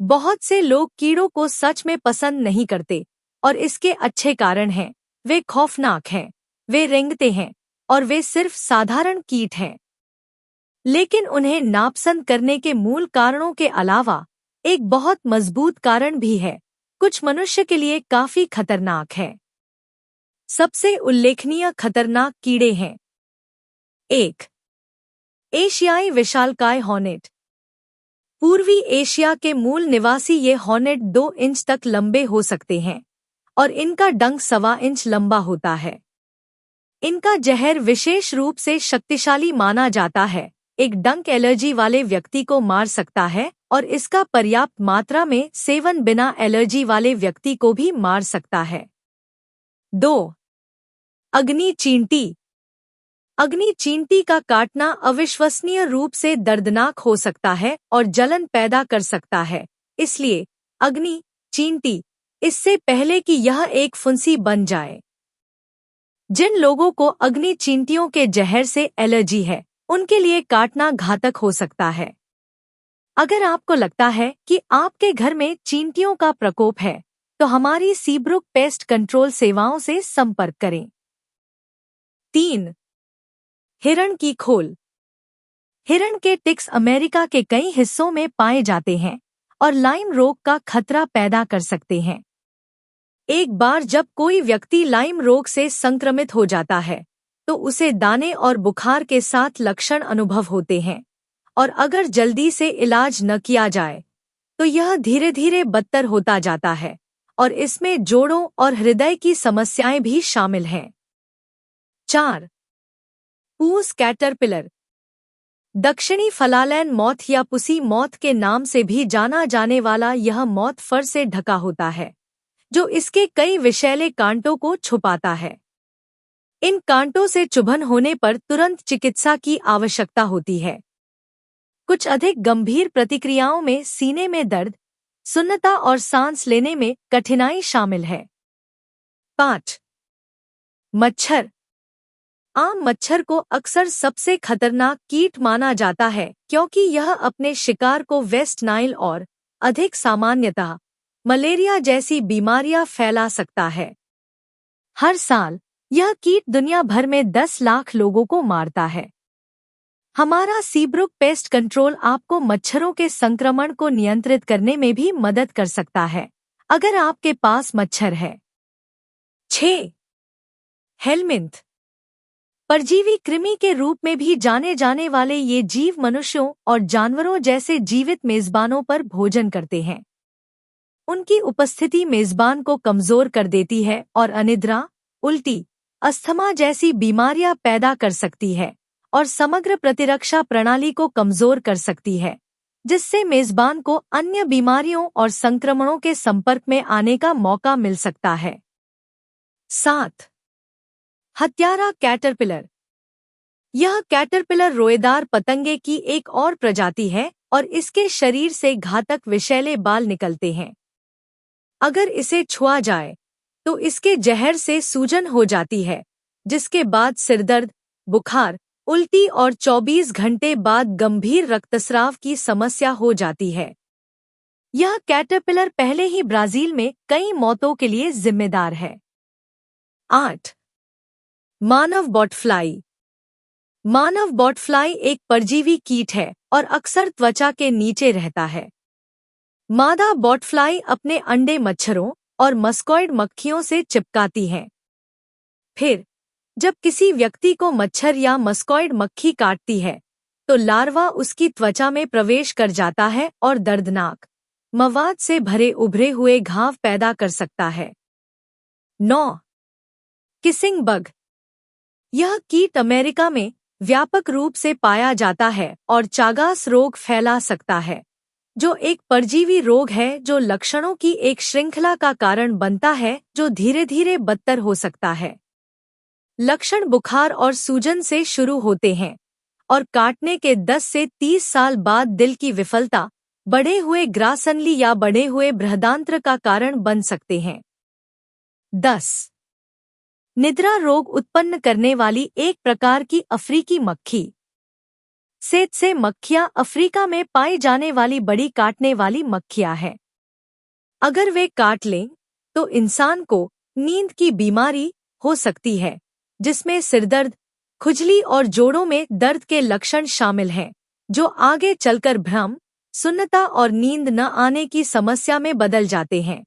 बहुत से लोग कीड़ों को सच में पसंद नहीं करते और इसके अच्छे कारण हैं। वे खौफनाक हैं, वे रेंगते हैं और वे सिर्फ साधारण कीट हैं। लेकिन उन्हें नापसंद करने के मूल कारणों के अलावा एक बहुत मजबूत कारण भी है, कुछ मनुष्य के लिए काफी खतरनाक है। सबसे उल्लेखनीय खतरनाक कीड़े हैं। 1. एशियाई विशालकाय हॉर्नेट। पूर्वी एशिया के मूल निवासी ये हॉर्नेट 2 इंच तक लंबे हो सकते हैं और इनका डंक 1.25 इंच लंबा होता है। इनका जहर विशेष रूप से शक्तिशाली माना जाता है, एक डंक एलर्जी वाले व्यक्ति को मार सकता है और इसका पर्याप्त मात्रा में सेवन बिना एलर्जी वाले व्यक्ति को भी मार सकता है। 2. अग्नि चींटी। अग्नि चींटी का काटना अविश्वसनीय रूप से दर्दनाक हो सकता है और जलन पैदा कर सकता है, इसलिए अग्नि चींटी इससे पहले कि यह एक फुंसी बन जाए। जिन लोगों को अग्नि चींटियों के जहर से एलर्जी है, उनके लिए काटना घातक हो सकता है। अगर आपको लगता है कि आपके घर में चींटियों का प्रकोप है, तो हमारी सीब्रुक पेस्ट कंट्रोल सेवाओं से संपर्क करें। 3. हिरण की खोल। हिरण के टिक्स अमेरिका के कई हिस्सों में पाए जाते हैं और लाइम रोग का खतरा पैदा कर सकते हैं। एक बार जब कोई व्यक्ति लाइम रोग से संक्रमित हो जाता है, तो उसे दाने और बुखार के साथ लक्षण अनुभव होते हैं, और अगर जल्दी से इलाज न किया जाए तो यह धीरे धीरे बदतर होता जाता है और इसमें जोड़ों और हृदय की समस्याएं भी शामिल हैं। 4. पूस कैटरपिलर। दक्षिणी फलालैन मॉथ या पुसी मॉथ के नाम से भी जाना जाने वाला यह मॉथ फर से ढका होता है, जो इसके कई विषैले कांटों को छुपाता है। इन कांटों से चुभन होने पर तुरंत चिकित्सा की आवश्यकता होती है। कुछ अधिक गंभीर प्रतिक्रियाओं में सीने में दर्द, सुन्नता और सांस लेने में कठिनाई शामिल है। 5. मच्छर। आम मच्छर को अक्सर सबसे खतरनाक कीट माना जाता है क्योंकि यह अपने शिकार को वेस्ट नाइल और अधिक सामान्यतः मलेरिया जैसी बीमारियां फैला सकता है। हर साल यह कीट दुनिया भर में 10 लाख लोगों को मारता है। हमारा सीब्रुक पेस्ट कंट्रोल आपको मच्छरों के संक्रमण को नियंत्रित करने में भी मदद कर सकता है, अगर आपके पास मच्छर है। 6. हेलमिंथ। परजीवी कृमि के रूप में भी जाने जाने वाले ये जीव मनुष्यों और जानवरों जैसे जीवित मेजबानों पर भोजन करते हैं। उनकी उपस्थिति मेजबान को कमजोर कर देती है और अनिद्रा, उल्टी, अस्थमा जैसी बीमारियां पैदा कर सकती है और समग्र प्रतिरक्षा प्रणाली को कमजोर कर सकती है, जिससे मेजबान को अन्य बीमारियों और संक्रमणों के संपर्क में आने का मौका मिल सकता है। 7. हत्यारा कैटरपिलर। यह कैटरपिलर रोएदार पतंगे की एक और प्रजाति है और इसके शरीर से घातक विषैले बाल निकलते हैं। अगर इसे छुआ जाए तो इसके जहर से सूजन हो जाती है, जिसके बाद सिरदर्द, बुखार, उल्टी और 24 घंटे बाद गंभीर रक्तस्राव की समस्या हो जाती है। यह कैटरपिलर पहले ही ब्राजील में कई मौतों के लिए जिम्मेदार है। 8. मानव बॉटफ्लाई। मानव बॉटफ्लाई एक परजीवी कीट है और अक्सर त्वचा के नीचे रहता है। मादा बॉटफ्लाई अपने अंडे मच्छरों और मस्कॉइड मक्खियों से चिपकाती हैं। फिर जब किसी व्यक्ति को मच्छर या मस्कॉइड मक्खी काटती है, तो लार्वा उसकी त्वचा में प्रवेश कर जाता है और दर्दनाक, मवाद से भरे उभरे हुए घाव पैदा कर सकता है। 9. Kissing bug. यह कीट अमेरिका में व्यापक रूप से पाया जाता है और चागास रोग फैला सकता है, जो एक परजीवी रोग है जो लक्षणों की एक श्रृंखला का कारण बनता है जो धीरे धीरे बदतर हो सकता है। लक्षण बुखार और सूजन से शुरू होते हैं और काटने के 10 से 30 साल बाद दिल की विफलता, बढ़े हुए ग्रासनली या बढ़े हुए बृहदांत्र का कारण बन सकते हैं। 10. निद्रा रोग उत्पन्न करने वाली एक प्रकार की अफ्रीकी मक्खी। सेत्से मक्खियाँ अफ्रीका में पाई जाने वाली बड़ी काटने वाली मक्खियाँ हैं। अगर वे काट लें तो इंसान को नींद की बीमारी हो सकती है, जिसमें सिरदर्द, खुजली और जोड़ों में दर्द के लक्षण शामिल हैं, जो आगे चलकर भ्रम, सुन्नता और नींद न आने की समस्या में बदल जाते हैं।